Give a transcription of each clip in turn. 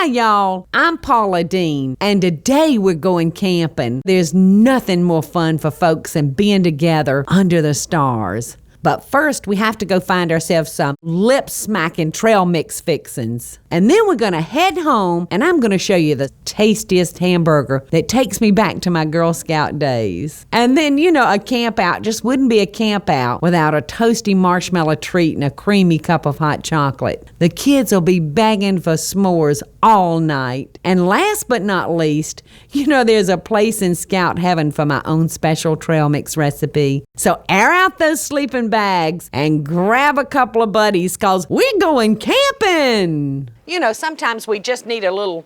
Hi, y'all. I'm Paula Deen, and today we're going camping. There's nothing more fun for folks than being together under the stars. But first, we have to go find ourselves some lip-smacking trail mix fixins'. And then we're going to head home, and I'm going to show you the tastiest hamburger that takes me back to my Girl Scout days. And then, a camp out just wouldn't be a camp out without a toasty marshmallow treat and a creamy cup of hot chocolate. The kids will be begging for s'mores all night. And last but not least, there's a place in Scout Heaven for my own special trail mix recipe. So air out those sleeping bags and grab a couple of buddies, cause we're going camping. Sometimes we just need a little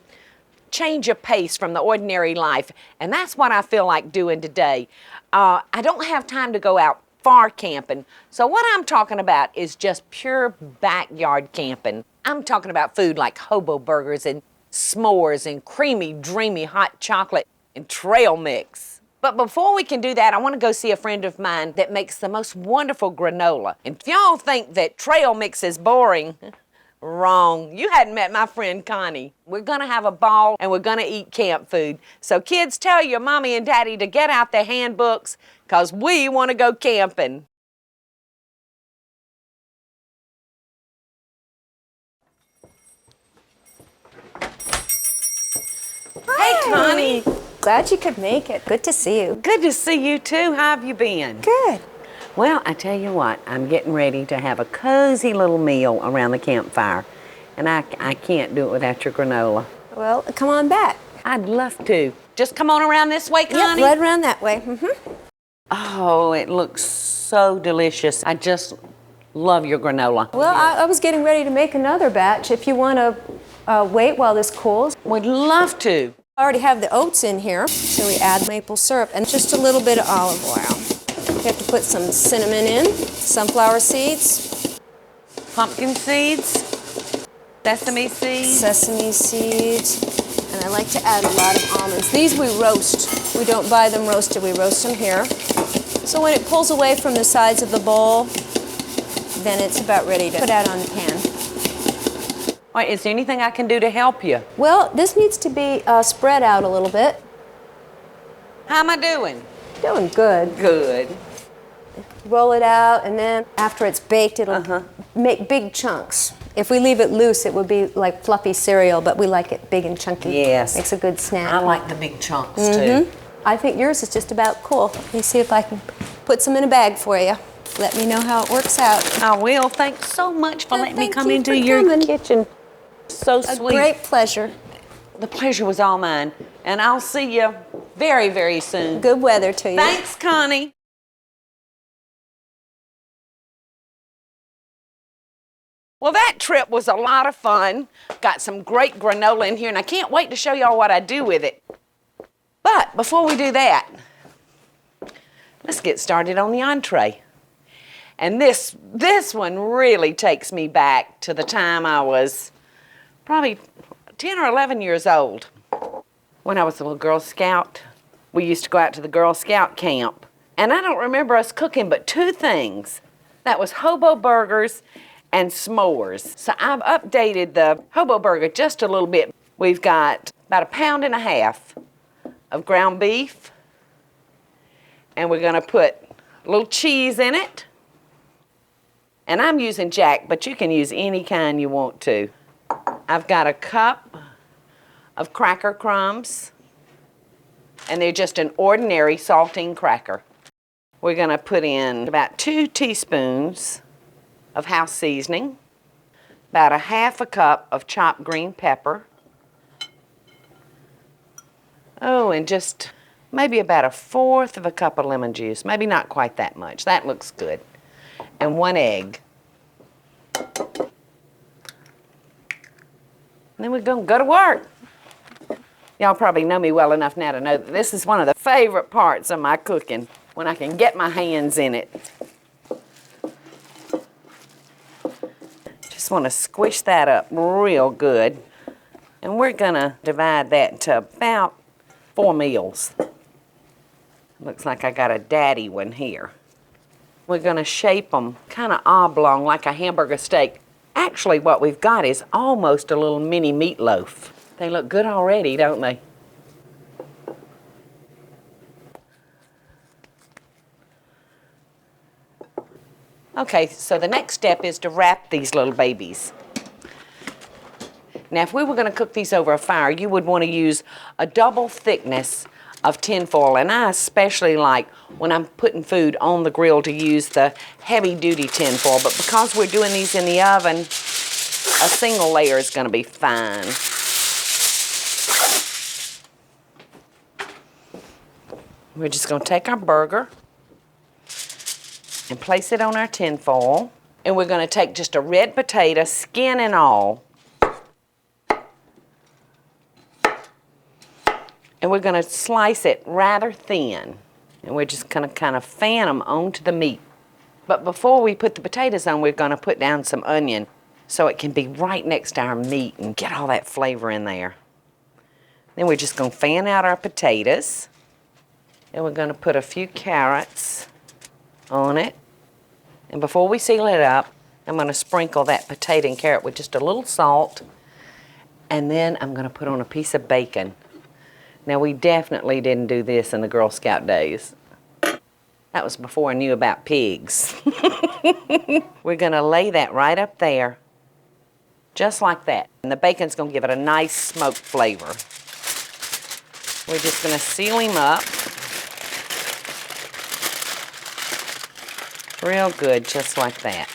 change of pace from the ordinary life, and that's what I feel like doing today. I don't have time to go out far camping, so what I'm talking about is just pure backyard camping. I'm talking about food like hobo burgers and s'mores and creamy, dreamy hot chocolate and trail mix. But before we can do that, I want to go see a friend of mine that makes the most wonderful granola. And if y'all think that trail mix is boring, wrong. You hadn't met my friend Connie. We're going to have a ball and we're going to eat camp food. So kids, tell your mommy and daddy to get out their handbooks because we want to go camping. Hey, Connie. Glad you could make it. Good to see you. Good to see you too. How have you been? Good. Well, I tell you what, I'm getting ready to have a cozy little meal around the campfire. And I can't do it without your granola. Well, come on back. I'd love to. Just come on around this way, Connie? Yep, right around that way. Mm-hmm. Oh, it looks so delicious. I just love your granola. Well, I was getting ready to make another batch if you want to wait while this cools. We'd love to. I already have the oats in here, so we add maple syrup and just a little bit of olive oil. You have to put some cinnamon in, sunflower seeds, pumpkin seeds, sesame seeds. Sesame seeds, and I like to add a lot of almonds. These we roast. We don't buy them roasted, we roast them here. So when it pulls away from the sides of the bowl, then it's about ready to put out on the pan. All right, is there anything I can do to help you? Well, this needs to be spread out a little bit. How am I doing? Doing good. Good. Roll it out, and then after it's baked, it'll make big chunks. If we leave it loose, it would be like fluffy cereal, but we like it big and chunky. Yes. Makes a good snack. I like the big chunks, too. I think yours is just about cool. Let me see if I can put some in a bag for you. Let me know how it works out. I will. Thanks so much for letting me come into your kitchen. So sweet. A great pleasure. The pleasure was all mine. And I'll see you very, very soon. Good weather to you. Thanks, Connie. Well, that trip was a lot of fun. Got some great granola in here, and I can't wait to show y'all what I do with it. But before we do that, let's get started on the entree. And this one really takes me back to the time I was probably 10 or 11 years old. When I was a little Girl Scout, we used to go out to the Girl Scout camp. And I don't remember us cooking but two things. That was hobo burgers and s'mores. So I've updated the hobo burger just a little bit. We've got about 1.5 pounds of ground beef. And we're gonna put a little cheese in it. And I'm using Jack, but you can use any kind you want to. I've got a cup of cracker crumbs, and they're just an ordinary saltine cracker. We're gonna put in about 2 teaspoons of house seasoning, about 1/2 cup of chopped green pepper. Oh, and just maybe about 1/4 cup of lemon juice, maybe not quite that much. That looks good. And 1 egg. And then we're gonna go to work. Y'all probably know me well enough now to know that this is one of the favorite parts of my cooking, when I can get my hands in it. Just wanna squish that up real good. And we're gonna divide that into about 4 meals. Looks like I got a daddy one here. We're gonna shape them kind of oblong like a hamburger steak. Actually, what we've got is almost a little mini meatloaf. They look good already, don't they? Okay, so the next step is to wrap these little babies. Now, if we were going to cook these over a fire, you would want to use a double thickness of tin foil, and I especially like when I'm putting food on the grill to use the heavy-duty tin foil, but because we're doing these in the oven, a single layer is going to be fine. We're just going to take our burger and place it on our tin foil, and we're going to take just a red potato, skin and all, and we're going to slice it rather thin, and we're just going to kind of fan them onto the meat. But before we put the potatoes on, we're going to put down some onion so it can be right next to our meat and get all that flavor in there. Then we're just going to fan out our potatoes, and we're going to put a few carrots on it. And before we seal it up, I'm going to sprinkle that potato and carrot with just a little salt, and then I'm going to put on a piece of bacon. Now, we definitely didn't do this in the Girl Scout days. That was before I knew about pigs. We're going to lay that right up there, just like that. And the bacon's going to give it a nice smoked flavor. We're just going to seal him up real good, just like that.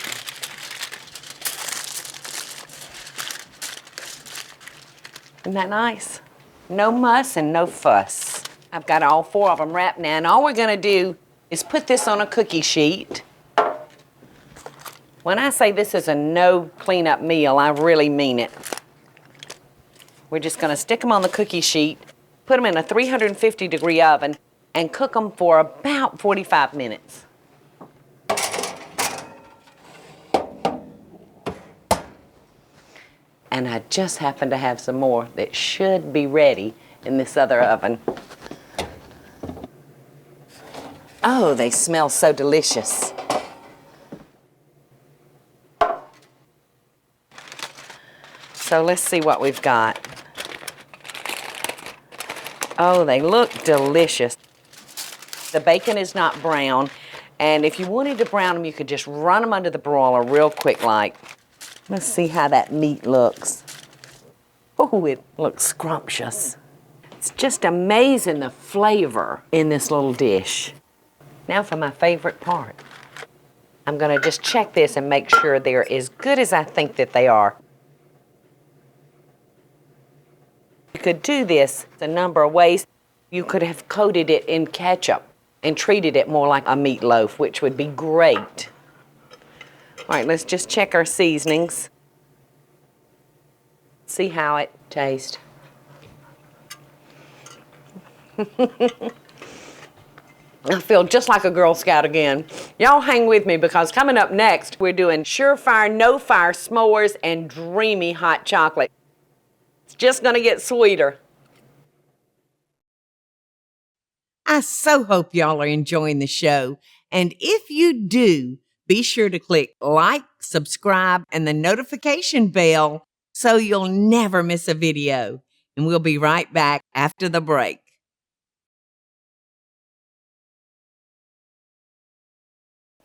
Isn't that nice? No muss and no fuss. I've got all 4 of them wrapped now, and all we're going to do is put this on a cookie sheet. When I say this is a no cleanup meal, I really mean it. We're just going to stick them on the cookie sheet, put them in a 350-degree oven, and cook them for about 45 minutes. And I just happen to have some more that should be ready in this other oven. Oh, they smell so delicious. So let's see what we've got. Oh, they look delicious. The bacon is not brown, and if you wanted to brown them, you could just run them under the broiler real quick like. Let's see how that meat looks. Oh, it looks scrumptious. It's just amazing the flavor in this little dish. Now for my favorite part. I'm going to just check this and make sure they're as good as I think that they are. You could do this a number of ways. You could have coated it in ketchup and treated it more like a meatloaf, which would be great. All right, let's just check our seasonings. See how it tastes. I feel just like a Girl Scout again. Y'all hang with me because coming up next, we're doing Surefire, No Fire s'mores and Dreamy hot chocolate. It's just gonna get sweeter. I so hope y'all are enjoying the show. And if you do, be sure to click like, subscribe, and the notification bell so you'll never miss a video. And we'll be right back after the break.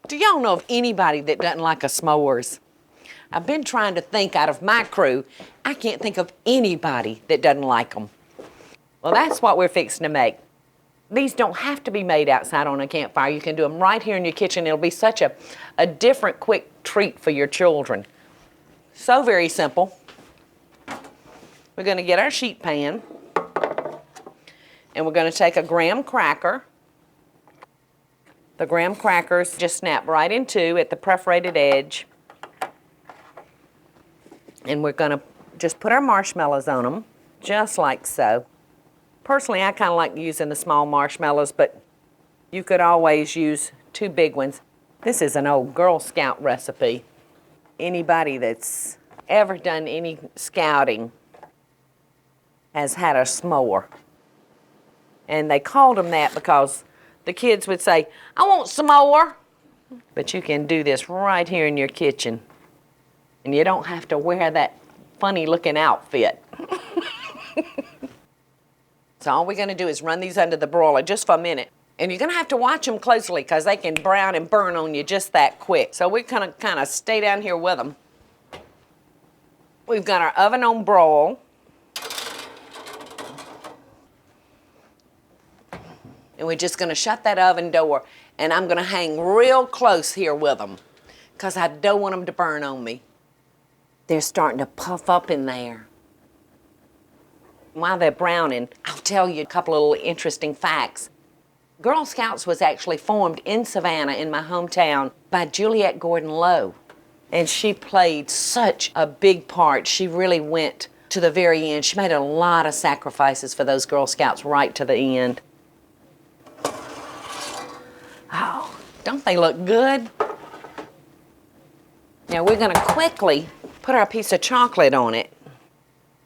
Do y'all know of anybody that doesn't like a s'mores? I've been trying to think out of my crew. I can't think of anybody that doesn't like them. Well, that's what we're fixing to make. These don't have to be made outside on a campfire. You can do them right here in your kitchen. It'll be such a different, quick treat for your children. So very simple. We're going to get our sheet pan, and we're going to take a graham cracker. The graham crackers just snap right in two at the perforated edge. And we're going to just put our marshmallows on them, just like so. Personally, I kind of like using the small marshmallows, but you could always use 2 big ones. This is an old Girl Scout recipe. Anybody that's ever done any scouting has had a s'more. And they called them that because the kids would say, "I want some more." But you can do this right here in your kitchen. And you don't have to wear that funny looking outfit. So all we're going to do is run these under the broiler just for a minute. And you're going to have to watch them closely because they can brown and burn on you just that quick. So we're going to kind of stay down here with them. We've got our oven on broil. And we're just going to shut that oven door. And I'm going to hang real close here with them because I don't want them to burn on me. They're starting to puff up in there. While they're browning, I'll tell you a couple of little interesting facts. Girl Scouts was actually formed in Savannah, in my hometown, by Juliette Gordon Lowe. And she played such a big part. She really went to the very end. She made a lot of sacrifices for those Girl Scouts right to the end. Oh, don't they look good? Now we're going to quickly put our piece of chocolate on it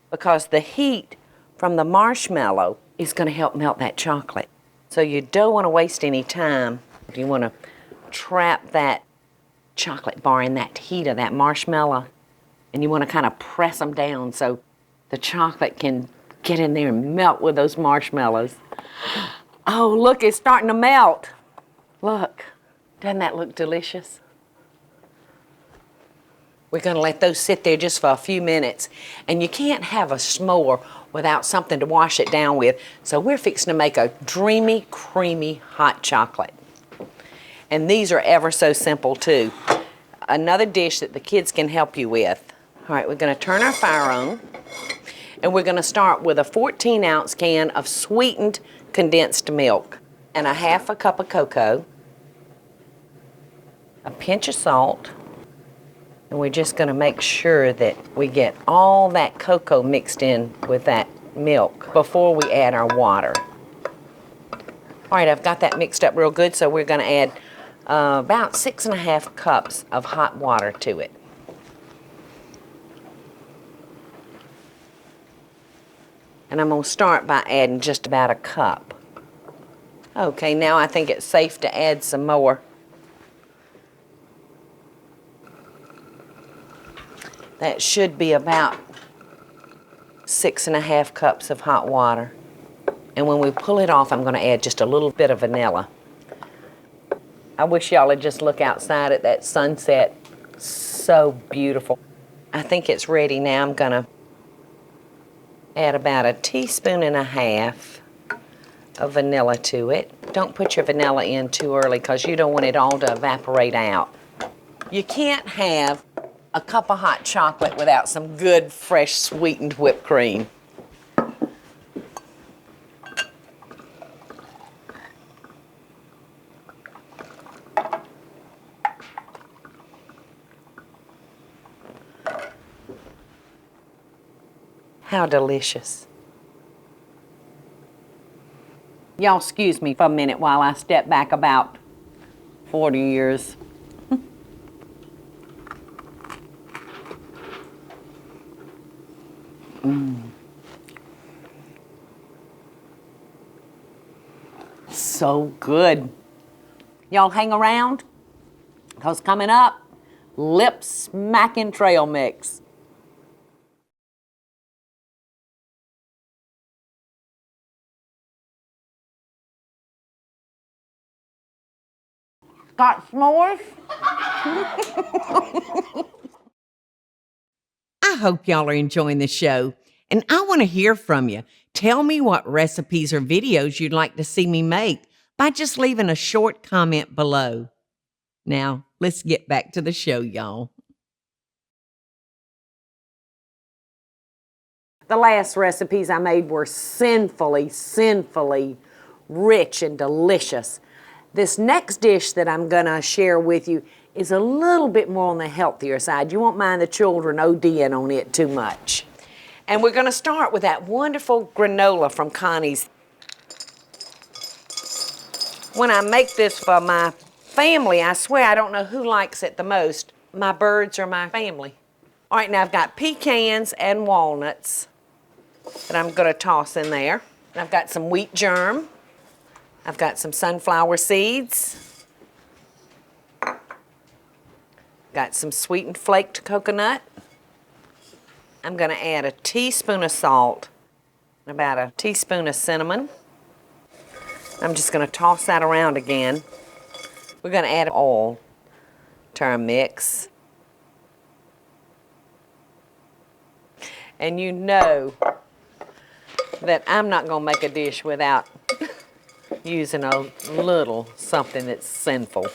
because the heat from the marshmallow is going to help melt that chocolate. So you don't want to waste any time. You want to trap that chocolate bar in that heat of that marshmallow, and you want to kind of press them down so the chocolate can get in there and melt with those marshmallows. Oh, look, it's starting to melt. Look, doesn't that look delicious? We're going to let those sit there just for a few minutes. And you can't have a s'more without something to wash it down with. So we're fixing to make a dreamy, creamy hot chocolate. And these are ever so simple too. Another dish that the kids can help you with. All right, we're going to turn our fire on. And we're going to start with a 14-ounce can of sweetened condensed milk and a half a cup of cocoa, a pinch of salt. And we're just going to make sure that we get all that cocoa mixed in with that milk before we add our water. All right, I've got that mixed up real good, so we're going to add about 6.5 cups of hot water to it. And I'm going to start by adding just about a cup. Okay, now I think it's safe to add some more. That should be about 6.5 cups of hot water. And when we pull it off, I'm going to add just a little bit of vanilla. I wish y'all would just look outside at that sunset. So beautiful. I think it's ready now. I'm going to add about 1.5 teaspoons of vanilla to it. Don't put your vanilla in too early because you don't want it all to evaporate out. You can't have a cup of hot chocolate without some good, fresh, sweetened whipped cream. How delicious. Y'all excuse me for a minute while I step back about 40 years. So good. Y'all hang around, because coming up, lip smacking trail mix. Got s'mores? I hope y'all are enjoying the show, and I want to hear from you. Tell me what recipes or videos you'd like to see me make by just leaving a short comment below. Now, let's get back to the show, y'all. The last recipes I made were sinfully rich and delicious. This next dish that I'm gonna share with you is a little bit more on the healthier side. You won't mind the children ODing on it too much. And we're gonna start with that wonderful granola from Connie's. When I make this for my family, I swear I don't know who likes it the most, my birds or my family. All right, now I've got pecans and walnuts that I'm gonna toss in there. And I've got some wheat germ. I've got some sunflower seeds. Got some sweetened flaked coconut. I'm gonna add 1 teaspoon of salt about a teaspoon of cinnamon. I'm just going to toss that around again. We're going to add oil to our mix. And you know that I'm not going to make a dish without using a little something that's sinful.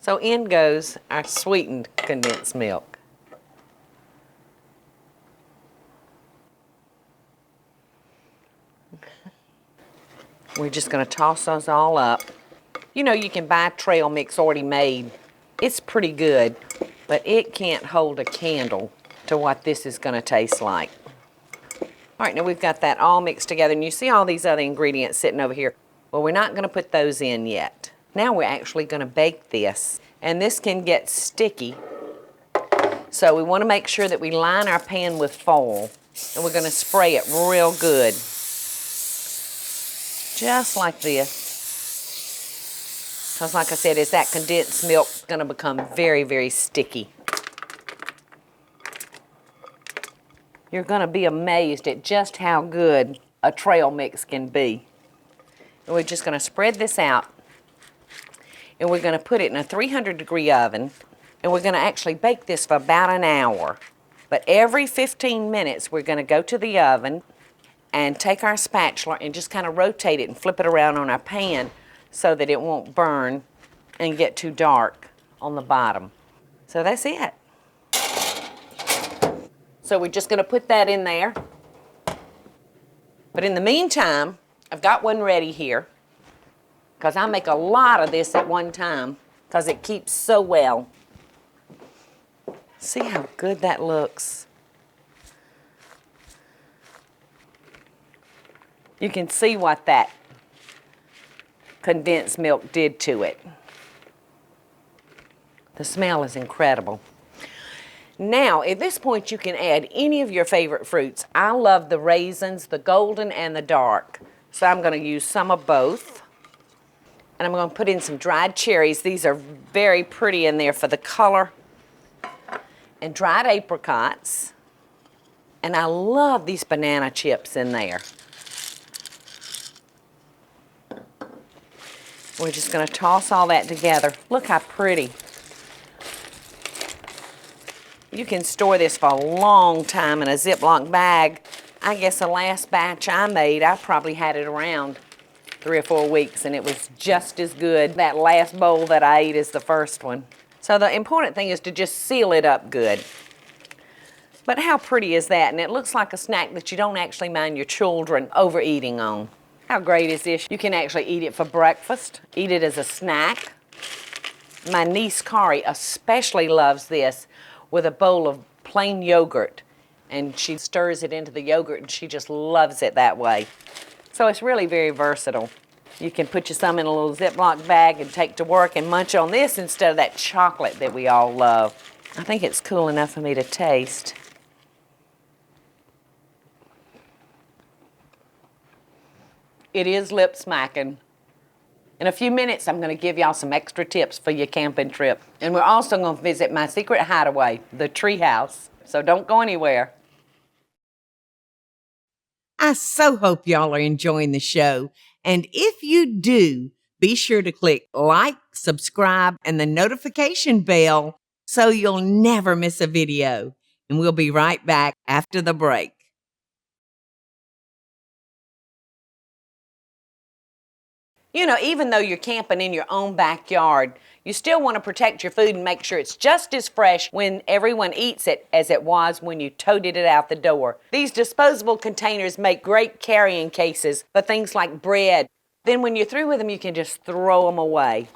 So in goes our sweetened condensed milk. We're just going to toss those all up. You know, you can buy trail mix already made. It's pretty good, but it can't hold a candle to what this is going to taste like. All right, now we've got that all mixed together, and you see all these other ingredients sitting over here. Well, we're not going to put those in yet. Now we're actually going to bake this, and this can get sticky. So we want to make sure that we line our pan with foil, and we're going to spray it real good. Just like this. Because like I said, it's that condensed milk going to become very, very sticky. You're going to be amazed at just how good a trail mix can be. And we're just going to spread this out. And we're going to put it in a 300-degree oven. And we're going to actually bake this for about an hour. But every 15 minutes, we're going to go to the oven and take our spatula and just kind of rotate it and flip it around on our pan so that it won't burn and get too dark on the bottom. So that's it. So we're just going to put that in there. But in the meantime, I've got one ready here because I make a lot of this at one time because it keeps so well. See how good that looks. You can see what that condensed milk did to it. The smell is incredible. Now, at this point, you can add any of your favorite fruits. I love the raisins, the golden and the dark. So I'm going to use some of both. And I'm going to put in some dried cherries. These are very pretty in there for the color. And dried apricots. And I love these banana chips in there. We're just going to toss all that together. Look how pretty. You can store this for a long time in a Ziploc bag. I guess the last batch I made, I probably had it around 3 or 4 weeks, and it was just as good, that last bowl that I ate, as the first one. So the important thing is to just seal it up good. But how pretty is that? And it looks like a snack that you don't actually mind your children overeating on. How great is this? You can actually eat it for breakfast, eat it as a snack. My niece Kari especially loves this with a bowl of plain yogurt, and she stirs it into the yogurt and she just loves it that way. So it's really very versatile. You can put you some in a little Ziploc bag and take to work and munch on this instead of that chocolate that we all love. I think it's cool enough for me to taste. It is lip smacking. In a few minutes, I'm going to give y'all some extra tips for your camping trip. And we're also going to visit my secret hideaway, the tree house. So don't go anywhere. I so hope y'all are enjoying the show. And if you do, be sure to click like, subscribe, and the notification bell so you'll never miss a video. And we'll be right back after the break. You know, even though you're camping in your own backyard, you still want to protect your food and make sure it's just as fresh when everyone eats it as it was when you toted it out the door. These disposable containers make great carrying cases for things like bread. Then when you're through with them, you can just throw them away.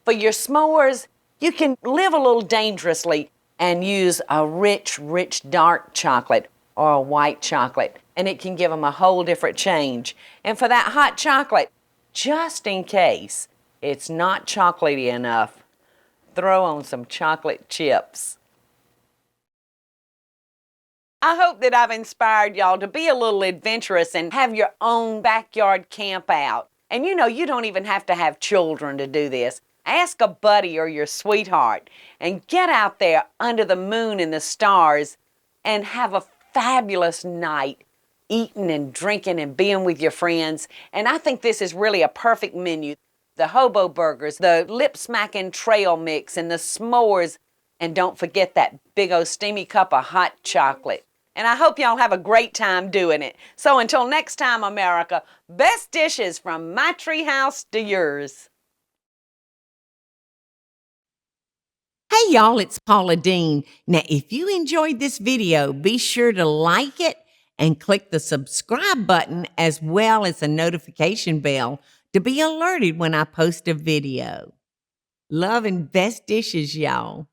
For your s'mores, you can live a little dangerously and use a rich, rich dark chocolate or a white chocolate, and it can give them a whole different change. And for that hot chocolate, just in case it's not chocolatey enough, throw on some chocolate chips. I hope that I've inspired y'all to be a little adventurous and have your own backyard camp out. And you know, you don't even have to have children to do this. Ask a buddy or your sweetheart and get out there under the moon and the stars and have a fabulous night eating and drinking and being with your friends. And I think this is really a perfect menu. The hobo burgers, the lip smacking trail mix, and the s'mores. And don't forget that big old steamy cup of hot chocolate. And I hope y'all have a great time doing it. So until next time, America, best dishes from my treehouse to yours. Hey y'all, it's Paula Deen. Now, if you enjoyed this video, be sure to like it and click the subscribe button as well as the notification bell to be alerted when I post a video. Love and best dishes, y'all.